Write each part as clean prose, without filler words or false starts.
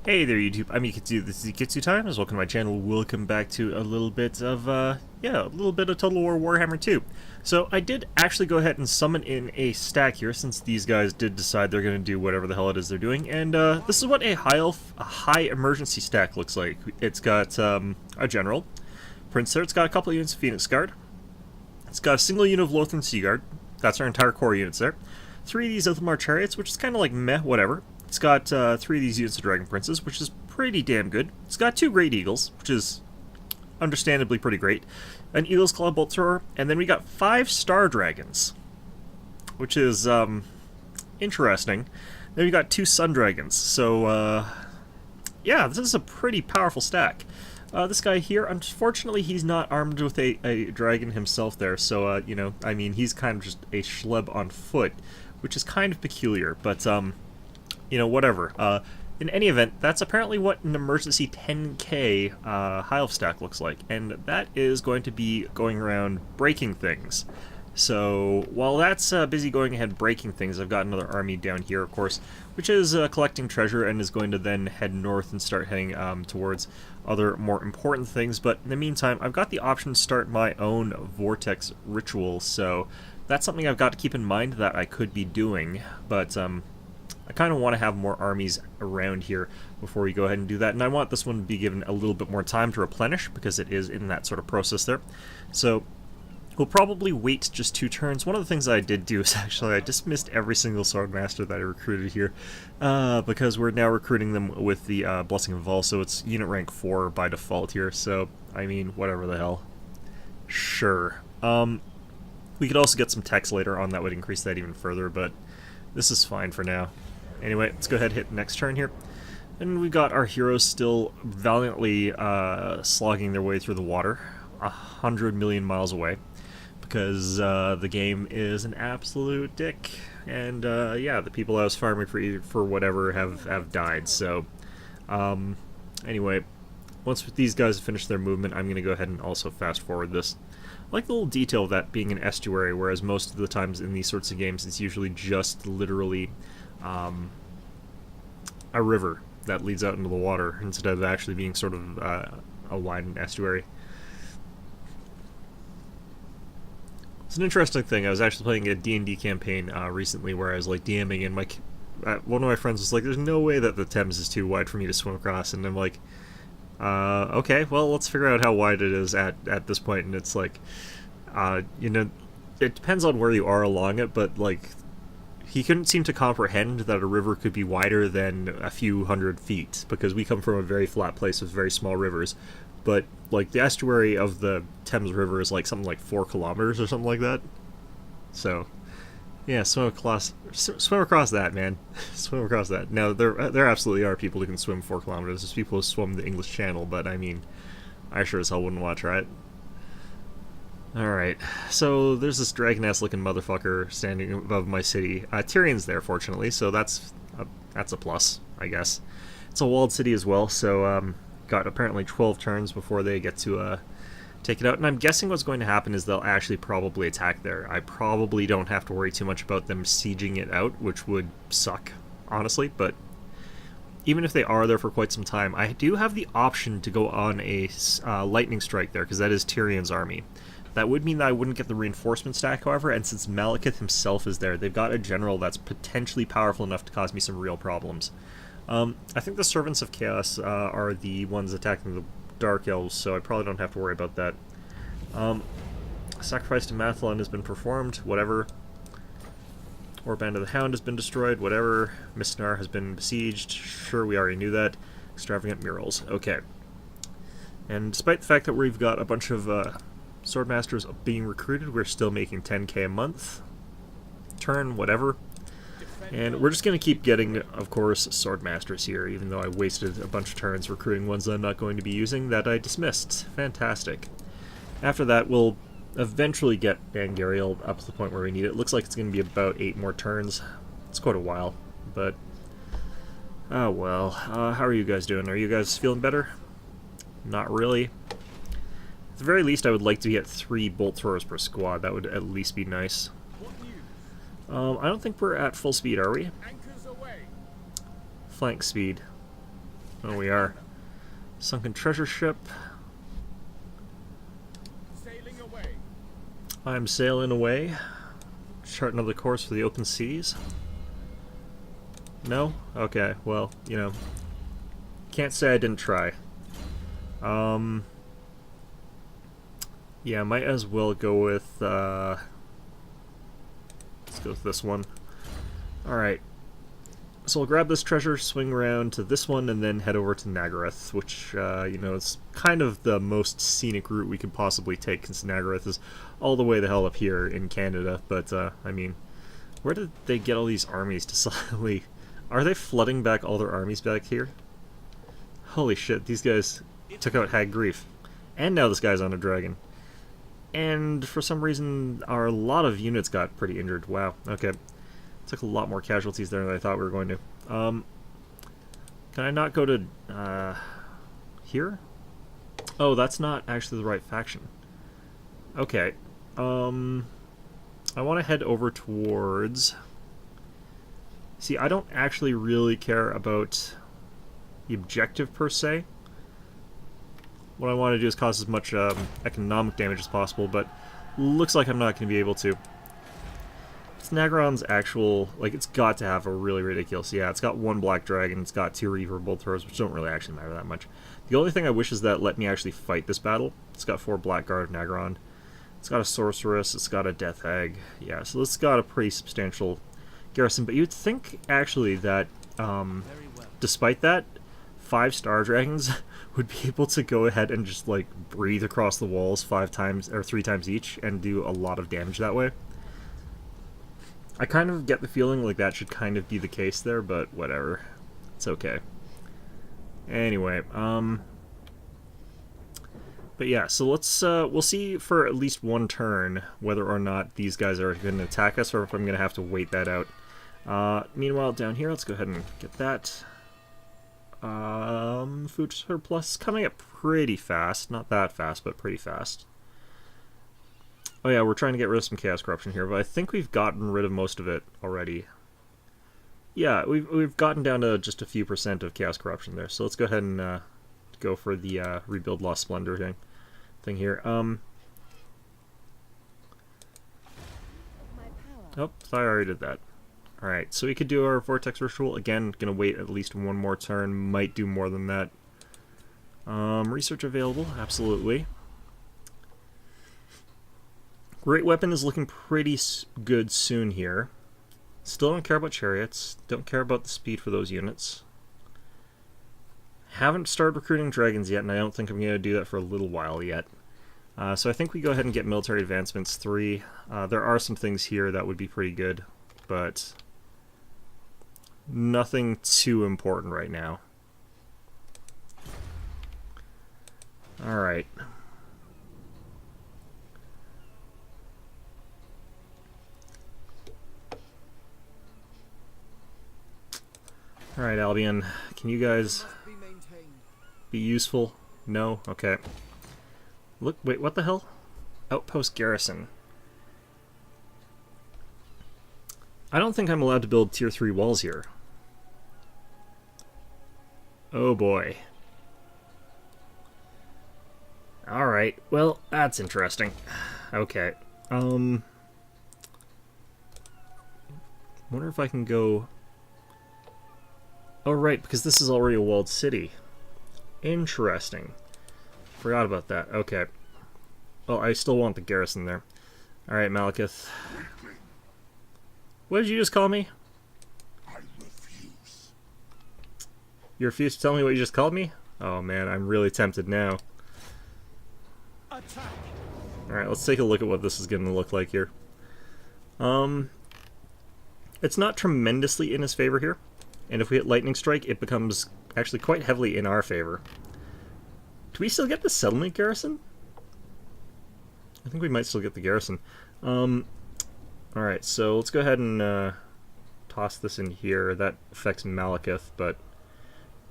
Hey there YouTube, I'm Yukitsu, this is Yukitsu Times, welcome to my channel, welcome back to a little bit of, a little bit of Total War Warhammer 2. So I did actually go ahead and summon in a stack here, since these guys did decide they're going to do whatever the hell it is they're doing, and this is what a high emergency stack looks like. It's got a general, Prince there, it's got a couple of units of Phoenix Guard, it's got a single unit of Lothran Sea Guard, that's our entire core units there, 3 of these Ithilmar Chariots, which is kind of like meh, whatever. It's got 3 of these units of Dragon Princes, which is pretty damn good. It's got 2 Great Eagles, which is understandably pretty great. An Eagle's Claw Bolt Thrower, and then we got 5 Star Dragons, which is interesting. Then we got 2 Sun Dragons, so yeah, this is a pretty powerful stack. This guy here, unfortunately, he's not armed with a dragon himself there, so, you know, I mean, he's kind of just a schleb on foot, which is kind of peculiar, but, you know, whatever. In any event, that's apparently what an emergency 10k High Elf stack looks like, and that is going to be going around breaking things. So, while that's busy going ahead breaking things, I've got another army down here, of course, which is collecting treasure and is going to then head north and start heading towards other more important things. But in the meantime, I've got the option to start my own Vortex ritual, so that's something I've got to keep in mind that I could be doing, but I kind of want to have more armies around here before we go ahead and do that, and I want this one to be given a little bit more time to replenish, because it is in that sort of process there. So we'll probably wait just 2 turns. One of the things I did do is actually I dismissed every single Swordmaster that I recruited here, because we're now recruiting them with the Blessing of Vol, so it's unit rank 4 by default here, so, I mean, whatever the hell. Sure. We could also get some text later on that would increase that even further, but this is fine for now. Anyway, let's go ahead and hit next turn here. And we've got our heroes still valiantly slogging their way through the water, 100 million miles away, because the game is an absolute dick. And yeah, the people I was farming for whatever have died. So anyway, once these guys finish their movement, I'm going to go ahead and also fast forward this. I like the little detail of that being an estuary, whereas most of the times in these sorts of games it's usually just literally a river that leads out into the water instead of actually being sort of a widened estuary. It's an interesting thing. I was actually playing a D&D campaign recently where I was like DMing, and one of my friends was like, "There's no way that the Thames is too wide for me to swim across," and I'm like, okay, well, let's figure out how wide it is at this point. And it's like, you know, it depends on where you are along it, but like, he couldn't seem to comprehend that a river could be wider than a few hundred feet, because we come from a very flat place with very small rivers. But like, the estuary of the Thames River is like something like 4 kilometers or something like that. So yeah, swim across that, man. Swim across that. Now, there absolutely are people who can swim 4 kilometers. There's people who swim the English Channel, but I mean, I sure as hell wouldn't want to try it. Alright, so there's this dragon-ass looking motherfucker standing above my city. Tyrion's there, fortunately, so that's a plus, I guess. It's a walled city as well, so got apparently 12 turns before they get to take it out, and I'm guessing what's going to happen is they'll actually probably attack there. I probably don't have to worry too much about them sieging it out, which would suck, honestly, but even if they are there for quite some time, I do have the option to go on a lightning strike there, because that is Tyrion's army. That would mean that I wouldn't get the reinforcement stack, however, and since Malekith himself is there, they've got a general that's potentially powerful enough to cause me some real problems. I think the Servants of Chaos are the ones attacking the Dark Elves, so I probably don't have to worry about that. Sacrifice to Mathlon has been performed, whatever. Warband of the Hound has been destroyed, whatever. Mistnar has been besieged, sure, we already knew that. Extravagant Murals, okay. And despite the fact that we've got a bunch of Swordmasters being recruited, we're still making 10k a month. Turn, whatever. And we're just going to keep getting, of course, Swordmasters here, even though I wasted a bunch of turns recruiting ones I'm not going to be using that I dismissed. Fantastic. After that, we'll eventually get Bangariel up to the point where we need it. Looks like it's going to be about 8 more turns. It's quite a while, but oh well. How are you guys doing? Are you guys feeling better? Not really. At the very least, I would like to get 3 bolt throwers per squad. That would at least be nice. I don't think we're at full speed, are we? Flank speed. Oh, we are. Sunken treasure ship. Sailing away. I'm sailing away. Chart another course for the open seas. No? Okay, well, you know. Can't say I didn't try. Yeah, might as well go with, let's go with this one. Alright. So I'll grab this treasure, swing around to this one, and then head over to Nagarath, which, you know, is kind of the most scenic route we could possibly take, since Nagarath is all the way the hell up here in Canada. But, I mean, where did they get all these armies to suddenly... Are they flooding back all their armies back here? Holy shit, these guys took out Hag Grief. And now this guy's on a dragon. And for some reason, a lot of units got pretty injured. Wow, okay. Took a lot more casualties there than I thought we were going to. Can I not go to, here? Oh, that's not actually the right faction. Okay. I want to head over towards... See, I don't actually really care about the objective, per se. What I want to do is cause as much economic damage as possible, but looks like I'm not going to be able to. It's Nagaron's actual... Like, it's got to have a really ridiculous... Yeah, it's got 1 Black Dragon, it's got 2 Reaver Bolt Throwers, which don't really actually matter that much. The only thing I wish is that let me actually fight this battle. It's got 4 Blackguard of Nagaron. It's got a Sorceress, it's got a Death Hag. Yeah, so this got a pretty substantial garrison, but you'd think, actually, that, despite that, 5 Star Dragons would be able to go ahead and just, like, breathe across the walls 5 times, or 3 times each, and do a lot of damage that way. I kind of get the feeling like that should kind of be the case there, but whatever. It's okay. Anyway, but yeah, so let's, we'll see for at least 1 turn whether or not these guys are going to attack us, or if I'm going to have to wait that out. Meanwhile, down here, let's go ahead and get that. Food surplus coming up pretty fast. Not that fast, but pretty fast. Oh yeah, we're trying to get rid of some Chaos Corruption here, but I think we've gotten rid of most of it already. Yeah, we've gotten down to just a few % of Chaos Corruption there, so let's go ahead and go for the Rebuild Lost Splendor thing here. Oh, I already did that. Alright, so we could do our Vortex Ritual. Again, gonna wait at least 1 more turn. Might do more than that. Research available, absolutely. Great Weapon is looking pretty good soon here. Still don't care about Chariots. Don't care about the speed for those units. Haven't started recruiting Dragons yet, and I don't think I'm going to do that for a little while yet. So I think we go ahead and get Military Advancements 3. There are some things here that would be pretty good, but nothing too important right now. Alright. Alright, Albion. Can you guys be useful? No? Okay. Look, wait, what the hell? Outpost Garrison. I don't think I'm allowed to build tier 3 walls here. Oh boy. Alright, well, that's interesting. Okay. Wonder if I can go... Oh right, because this is already a walled city. Interesting. Forgot about that. Okay. Well, I still want the garrison there. Alright, Malekith. What did you just call me? I refuse. You refuse to tell me what you just called me? Oh man, I'm really tempted now. Attack. Alright, let's take a look at what this is going to look like here. It's not tremendously in his favor here. And if we hit Lightning Strike, it becomes actually quite heavily in our favor. Do we still get the Settlement Garrison? I think we might still get the garrison. Alright, so let's go ahead and toss this in here. That affects Malekith, but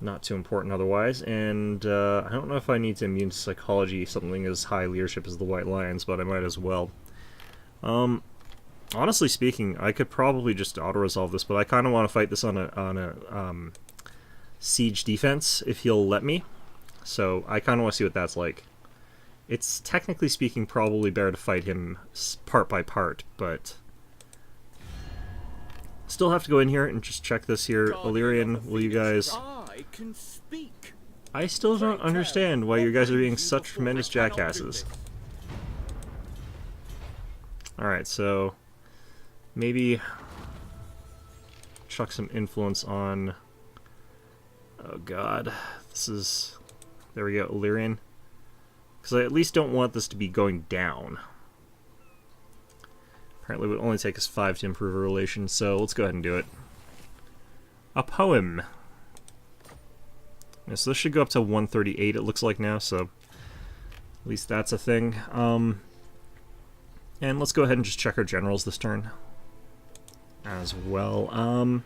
not too important otherwise. And I don't know if I need to immune to psychology something as high leadership as the White Lions, but I might as well. Honestly speaking, I could probably just auto-resolve this, but I kind of want to fight this on a siege defense if he'll let me. So I kind of want to see what that's like. It's technically speaking probably better to fight him part by part, but still have to go in here and just check this here. Illyrian, will you guys... I can speak. I still don't understand why you guys are being such tremendous jackasses. Alright, so maybe chuck some influence on... Oh god, this is... There we go, Illyrian. Because I at least don't want this to be going down. Apparently it would only take us 5 to improve a relation, so let's go ahead and do it. A poem. Yeah, so this should go up to 138, it looks like now, so at least that's a thing. And let's go ahead and just check our generals this turn as well.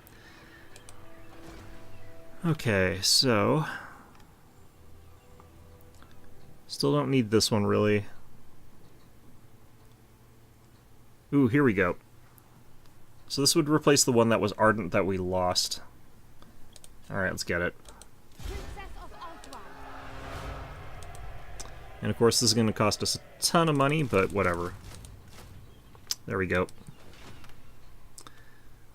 Okay, so still don't need this one really. Ooh, here we go. So this would replace the one that was Ardent that we lost. Alright, let's get it. And of course this is going to cost us a ton of money, but whatever. There we go.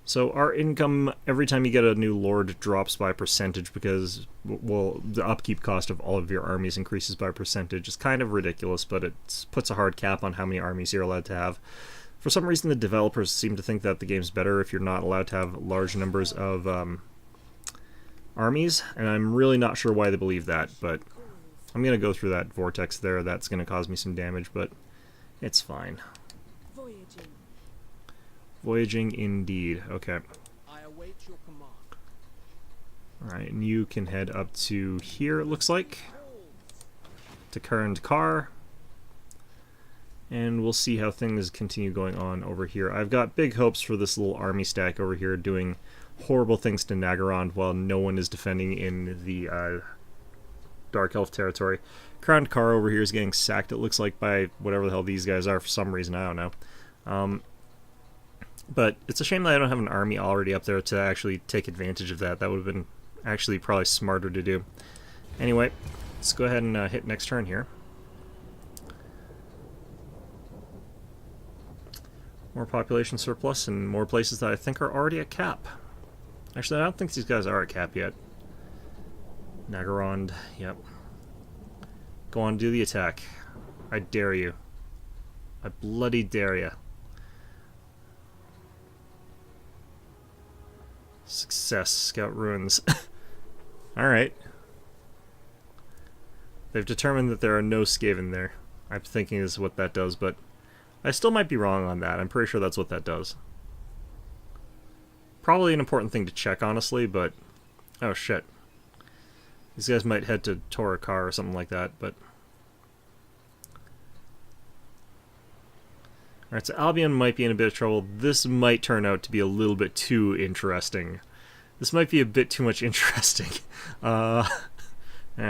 So our income, every time you get a new lord, drops by percentage because, well, the upkeep cost of all of your armies increases by percentage. It's kind of ridiculous, but it puts a hard cap on how many armies you're allowed to have. For some reason, the developers seem to think that the game's better if you're not allowed to have large numbers of armies, and I'm really not sure why they believe that, but I'm going to go through that vortex there. That's going to cause me some damage, but it's fine. Voyaging indeed. Okay. I await your command. Alright, and you can head up to here, it looks like. To current car. And we'll see how things continue going on over here. I've got big hopes for this little army stack over here doing horrible things to Nagarond while no one is defending in the Dark Elf territory. Crowned Car over here is getting sacked, it looks like, by whatever the hell these guys are for some reason, I don't know. But it's a shame that I don't have an army already up there to actually take advantage of that. That would have been actually probably smarter to do. Anyway, let's go ahead and hit next turn here. More population surplus and more places that I think are already at cap. Actually, I don't think these guys are at cap yet. Nagarond, yep. Go on, do the attack. I dare you. I bloody dare you. Success. Scout ruins. Alright. They've determined that there are no Skaven there. I'm thinking this is what that does, but I still might be wrong on that. I'm pretty sure that's what that does. Probably an important thing to check, honestly, but... Oh, shit. These guys might head to Torakar or something like that, but... Alright, so Albion might be in a bit of trouble. This might turn out to be a little bit too interesting. This might be a bit too much interesting.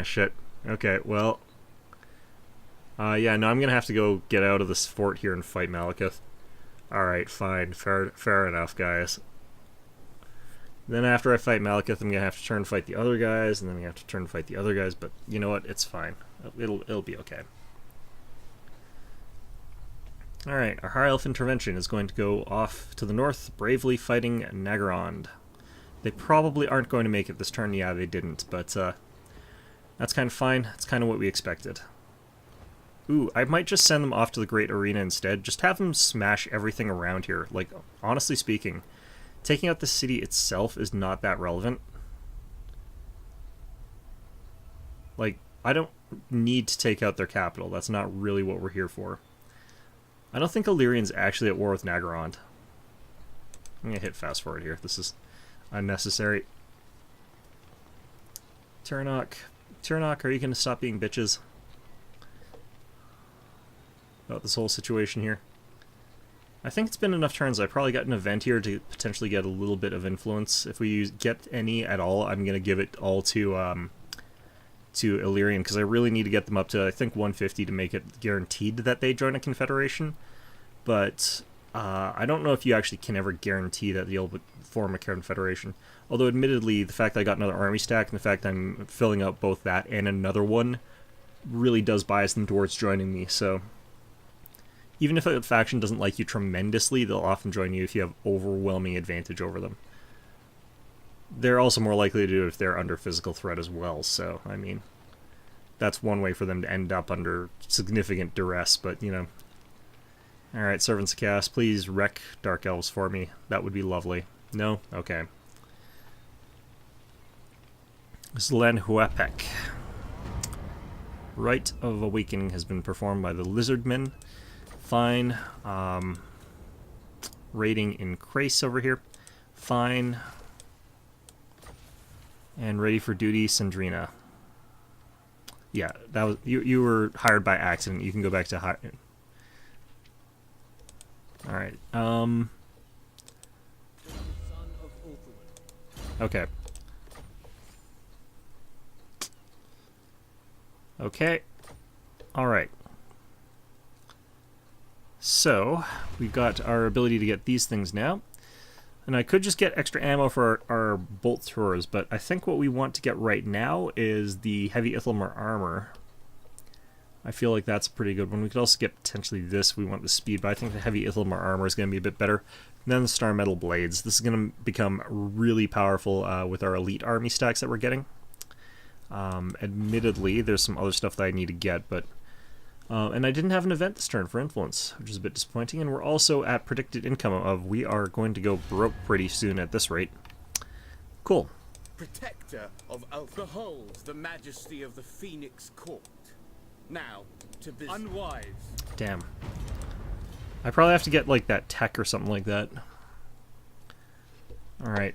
Shit. Okay, well... yeah, no, I'm gonna have to go get out of this fort here and fight Malekith. Alright, fine. Fair enough, guys. Then after I fight Malekith, I'm gonna have to turn and fight the other guys, and then we have to turn and fight the other guys, but you know what? It's fine. It'll be okay. Alright, our High Elf intervention is going to go off to the north, bravely fighting Nagarond. They probably aren't going to make it this turn. Yeah, they didn't, but that's kind of fine. It's kind of what we expected. Ooh, I might just send them off to the Great Arena instead. Just have them smash everything around here. Like, honestly speaking, taking out the city itself is not that relevant. Like, I don't need to take out their capital. That's not really what we're here for. I don't think Illyrian's actually at war with Nagarond. I'm gonna hit fast forward here. This is unnecessary. Tyrion, are you gonna stop being bitches about this whole situation here? I think it's been enough turns. I probably got an event here to potentially get a little bit of influence. If we get any at all, I'm gonna give it all to Illyrian, because I really need to get them up to, I think, 150 to make it guaranteed that they join a confederation. But I don't know if you actually can ever guarantee that form a confederation. Although, admittedly, the fact that I got another army stack and the fact that I'm filling out both that and another one really does bias them towards joining me, so... Even if a faction doesn't like you tremendously, they'll often join you if you have overwhelming advantage over them. They're also more likely to do it if they're under physical threat as well, so, I mean... That's one way for them to end up under significant duress, but, you know... Alright, Servants of Chaos, please wreck Dark Elves for me. That would be lovely. No? Okay. Zlenhuapek. Rite of Awakening has been performed by the Lizardmen. Fine. Raiding in Krace over here. Fine. And ready for duty, Sandrina. Yeah, that was you were hired by accident. You can go back to hire. All right. Okay. Okay. All right. So, we've got our ability to get these things now. And I could just get extra ammo for our bolt throwers, but I think what we want to get right now is the heavy Ithilmur armor. I feel like that's a pretty good one. We could also get potentially this. We want the speed, but I think the heavy Ithilmur armor is going to be a bit better than the Star Metal Blades. This is going to become really powerful with our elite army stacks that we're getting. Admittedly, there's some other stuff that I need to get, but... and I didn't have an event this turn for influence, which is a bit disappointing, and we're also at predicted income of we are going to go broke pretty soon at this rate. Cool. Protector of behold the majesty of the Phoenix Court. Now, to business. Unwise. Damn. I probably have to get, like, that tech or something like that. Alright.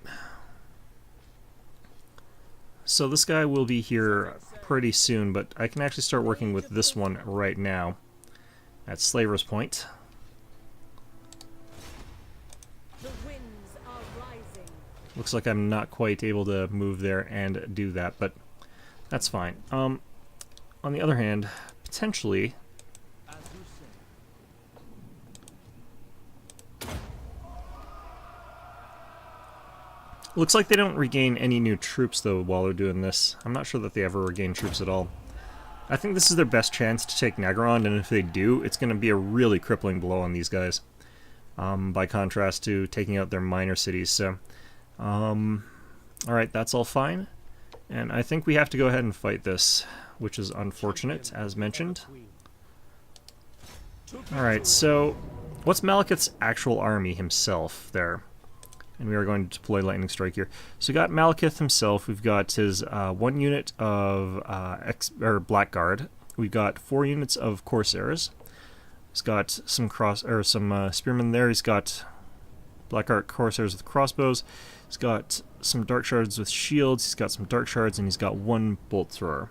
So this guy will be here pretty soon, but I can actually start working with this one right now at Slaver's Point. The winds are rising. Looks like I'm not quite able to move there and do that, but that's fine. On the other hand, potentially... Looks like they don't regain any new troops, though, while they're doing this. I'm not sure that they ever regain troops at all. I think this is their best chance to take Naggarond, and if they do, it's going to be a really crippling blow on these guys. By contrast to taking out their minor cities, so... Alright, that's all fine. And I think we have to go ahead and fight this, which is unfortunate, as mentioned. Alright, so... What's Malekith's actual army himself there? And we are going to deploy Lightning Strike here. So we got Malekith himself. We've got his 1 unit of Blackguard. We've got 4 units of Corsairs. He's got some spearmen there. He's got Blackguard Corsairs with crossbows. He's got some Dark Shards with shields. He's got some Dark Shards, and he's got 1 Bolt Thrower.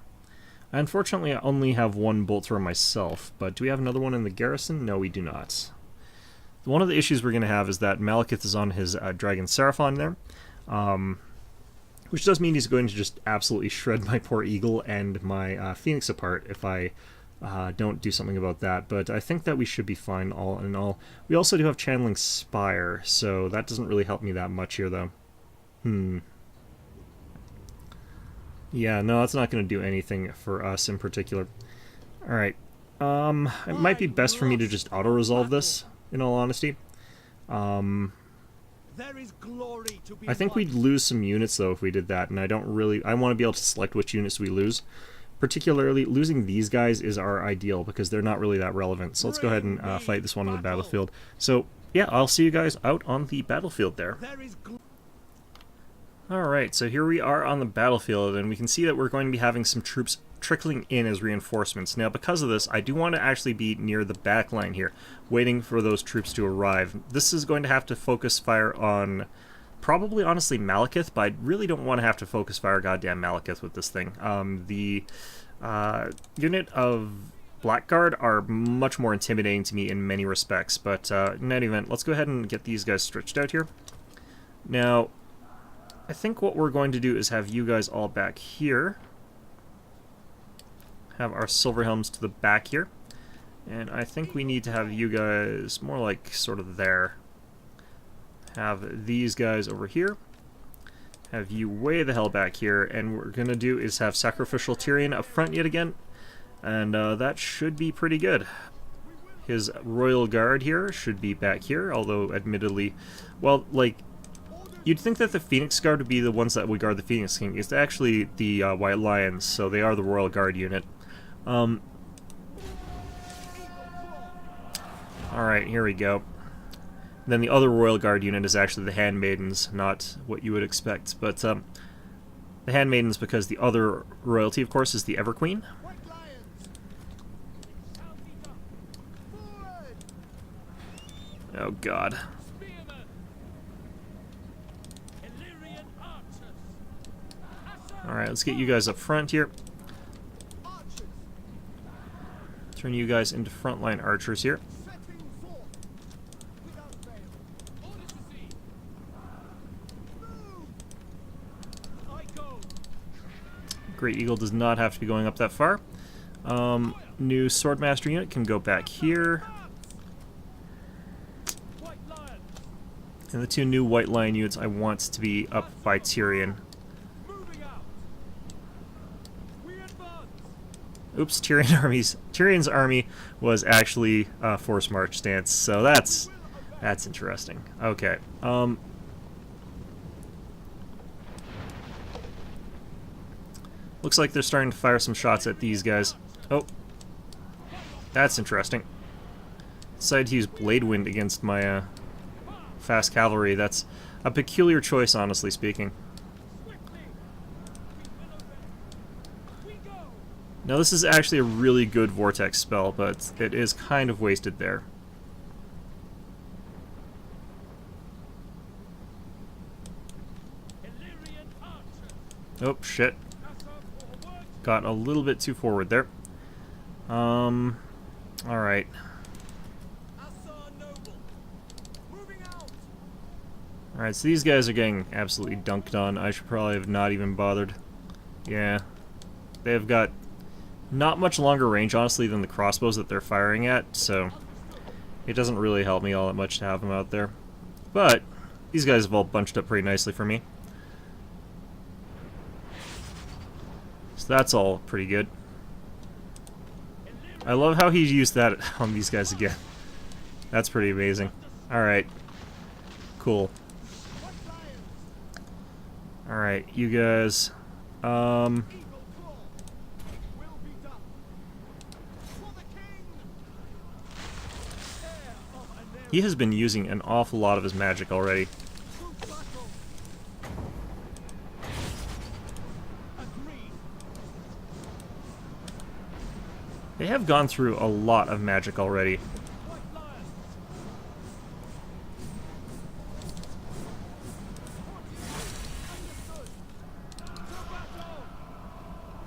Unfortunately, I only have 1 Bolt Thrower myself. But do we have another one in the garrison? No, we do not. One of the issues we're going to have is that Malekith is on his Dragon Seraphon there, which does mean he's going to just absolutely shred my poor Eagle and my Phoenix apart if I don't do something about that, but I think that we should be fine all in all. We also do have Channeling Spire, so that doesn't really help me that much here, though. Yeah, no, that's not going to do anything for us in particular. Alright, it might be best for me to just auto-resolve this, in all honesty. There is glory to be I think we'd lose some units though if we did that, and I want to be able to select which units we lose. Particularly, losing these guys is our ideal because they're not really that relevant. So let's go ahead and fight this one on the battlefield. So yeah, I'll see you guys out on the battlefield there. Alright, so here we are on the battlefield, and we can see that we're going to be having some troops trickling in as reinforcements. Now, because of this, I do want to actually be near the back line here, waiting for those troops to arrive. This is going to have to focus fire on, probably, honestly, Malekith, but I really don't want to have to focus fire goddamn Malekith with this thing. The unit of Blackguard are much more intimidating to me in many respects, but in any event, let's go ahead and get these guys stretched out here. Now, I think what we're going to do is have you guys all back here. Have our silver helms to the back here. And I think we need to have you guys more like sort of there. have these guys over here. Have you way the hell back here, and what we're going to do is have Sacrificial Tyrion up front yet again, and that should be pretty good. His Royal Guard here should be back here, although admittedly, well, like, you'd think that the Phoenix Guard would be the ones that would guard the Phoenix King. It's actually the White Lions, so they are the Royal Guard unit. Alright, here we go. Then the other Royal Guard unit is actually the Handmaidens, not what you would expect. But the Handmaidens, because the other royalty, of course, is the Everqueen. Oh god. Alright, let's get you guys up front here. Turn you guys into frontline archers here. Great Eagle does not have to be going up that far. New Swordmaster unit can go back here. And the two new White Lion units I want to be up by Tyrion. Oops, Tyrion's army was actually force march stance, so that's interesting. Okay. Looks like they're starting to fire some shots at these guys. Oh. That's interesting. Decided to use Blade Wind against my fast cavalry. That's a peculiar choice, honestly speaking. Now this is actually a really good Vortex spell, but it is kind of wasted there. Oh, shit. Got a little bit too forward there. Alright. Alright, so these guys are getting absolutely dunked on. I should probably have not even bothered. Yeah. They've got not much longer range, honestly, than the crossbows that they're firing at, so it doesn't really help me all that much to have them out there. But these guys have all bunched up pretty nicely for me. So that's all pretty good. I love how he used that on these guys again. That's pretty amazing. Alright. Cool. Alright, you guys. He has been using an awful lot of his magic already. They have gone through a lot of magic already.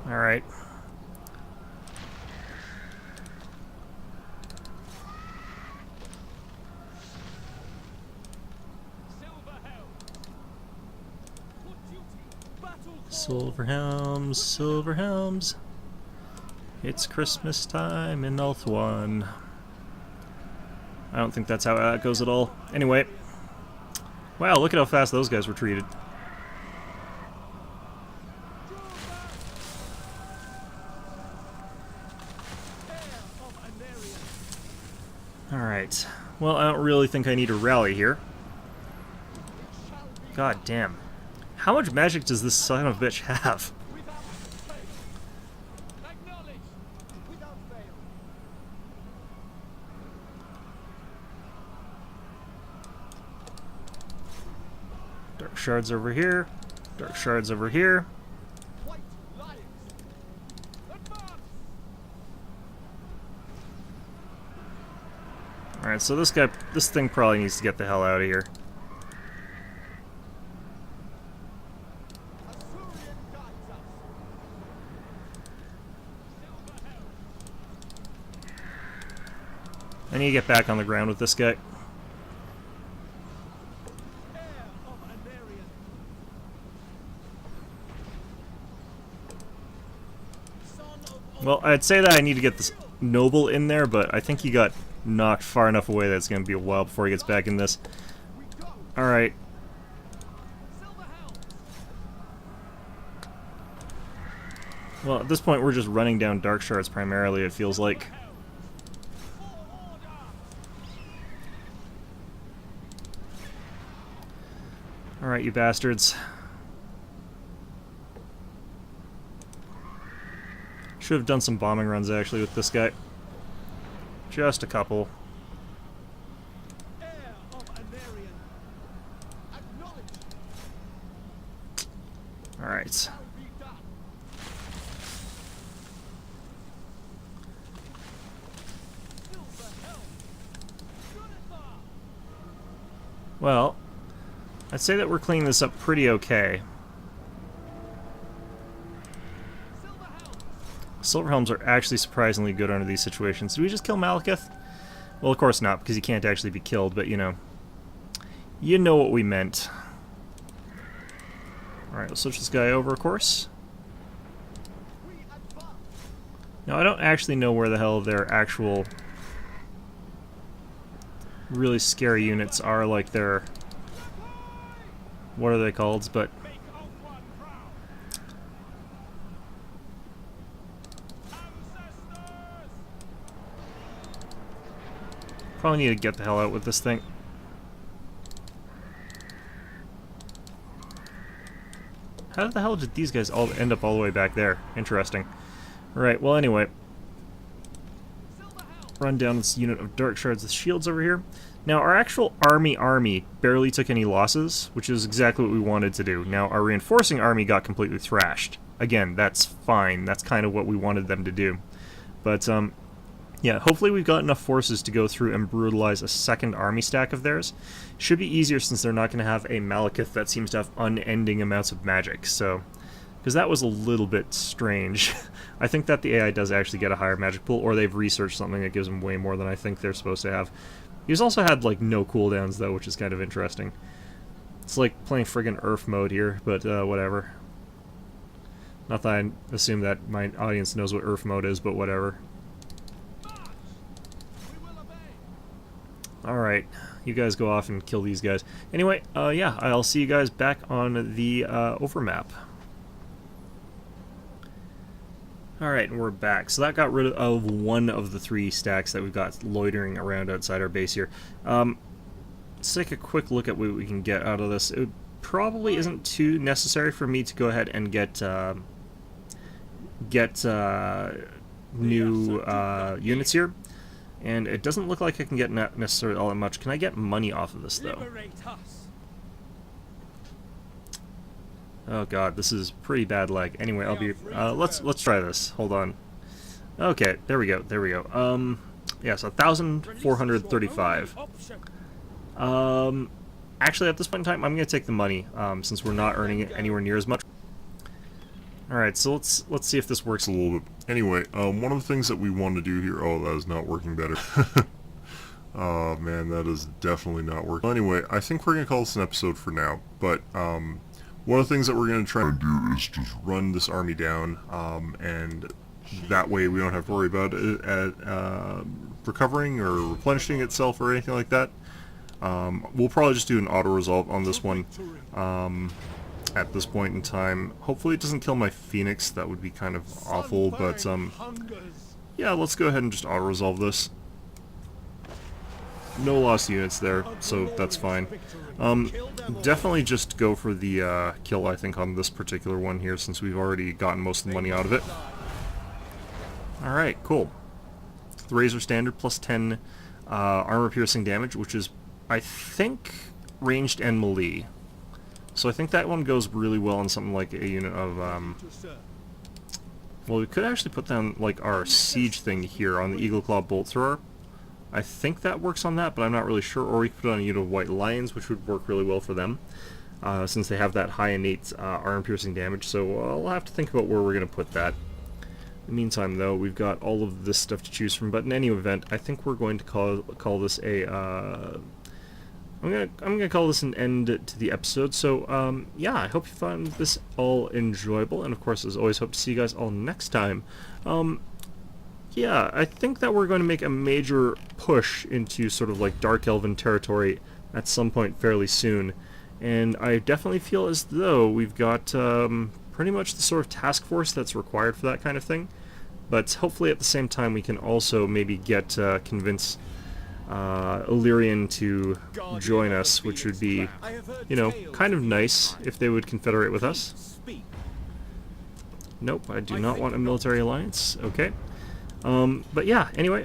Alright. Silver helms, silver helms. It's Christmas time in Ulthuan. I don't think that's how that goes at all. Anyway. Wow, look at how fast those guys retreated. Alright. Well, I don't really think I need a rally here. God damn. How much magic does this son of a bitch have? Dark shards over here. Dark shards over here. Alright, so this thing probably needs to get the hell out of here. I need to get back on the ground with this guy. Well, I'd say that I need to get this noble in there, but I think he got knocked far enough away that it's going to be a while before he gets back in this. Alright. Well, at this point, we're just running down dark shards primarily, it feels like. Alright, you bastards. Should have done some bombing runs, actually, with this guy. Just a couple. Alright. Well, I'd say that we're cleaning this up pretty okay. Silver Helms are actually surprisingly good under these situations. Did we just kill Malekith? Well, of course not, because he can't actually be killed, but you know. You know what we meant. Alright, let's switch this guy over, of course. Now, I don't actually know where the hell their actual really scary units are, like their... what are they called? But... probably need to get the hell out with this thing. How the hell did these guys all end up all the way back there? Interesting. Right, well anyway. Run down this unit of dark shards with shields over here. Now our actual army barely took any losses, which is exactly what we wanted to do. Now our reinforcing army got completely thrashed. Again, that's fine. That's kind of what we wanted them to do. But yeah, hopefully we've got enough forces to go through and brutalize a second army stack of theirs. Should be easier since they're not going to have a Malekith that seems to have unending amounts of magic, so... because that was a little bit strange. I think that the AI does actually get a higher magic pool, or they've researched something that gives them way more than I think they're supposed to have. He's also had, like, no cooldowns, though, which is kind of interesting. It's like playing friggin' Earth mode here, but whatever. Not that I assume that my audience knows what Earth mode is, but whatever. Alright, you guys go off and kill these guys. Anyway, yeah, I'll see you guys back on the overmap. Alright, and we're back. So that got rid of one of the 3 stacks that we've got loitering around outside our base here. Let's take a quick look at what we can get out of this. It probably isn't too necessary for me to go ahead and get new units here. And it doesn't look like I can get necessarily all that much. Can I get money off of this, though? Oh god, this is pretty bad lag. Anyway, I'll be... let's try this. Hold on. Okay, there we go, there we go. Yeah, so 1,435. Actually, at this point in time, I'm going to take the money, since we're not earning it anywhere near as much. Alright, so let's see if this works a little bit. Anyway, one of the things that we want to do here... oh, that is not working better. Oh, man, that is definitely not working. Well, anyway, I think we're going to call this an episode for now, but, one of the things that we're going to try and do is just run this army down, and that way we don't have to worry about it recovering or replenishing itself or anything like that. We'll probably just do an auto-resolve on this one. At this point in time. Hopefully it doesn't kill my Phoenix, that would be kind of awful, but yeah, let's go ahead and just auto-resolve this. No lost units there, so that's fine. Definitely just go for the kill, I think, on this particular one here, since we've already gotten most of the money out of it. Alright, cool. The Razor Standard, plus 10 armor-piercing damage, which is, I think, ranged and melee. So I think that one goes really well on something like a unit of, well, we could actually put down, like, our siege thing here on the Eagle Claw Bolt Thrower. I think that works on that, but I'm not really sure. Or we could put on a unit of White Lions, which would work really well for them, since they have that high innate armor-piercing damage. So I'll have to think about where we're going to put that. In the meantime, though, we've got all of this stuff to choose from. But in any event, I think we're going to call this a... I'm gonna call this an end to the episode. So yeah, I hope you found this all enjoyable, and of course, as always, hope to see you guys all next time. Yeah, I think that we're going to make a major push into sort of like Dark Elven territory at some point fairly soon. And I definitely feel as though we've got pretty much the sort of task force that's required for that kind of thing. But hopefully at the same time we can also maybe convince Illyrian to join us, which would be, you know, kind of nice if they would confederate with us. Nope, I do not want a military alliance. Okay. But yeah, anyway,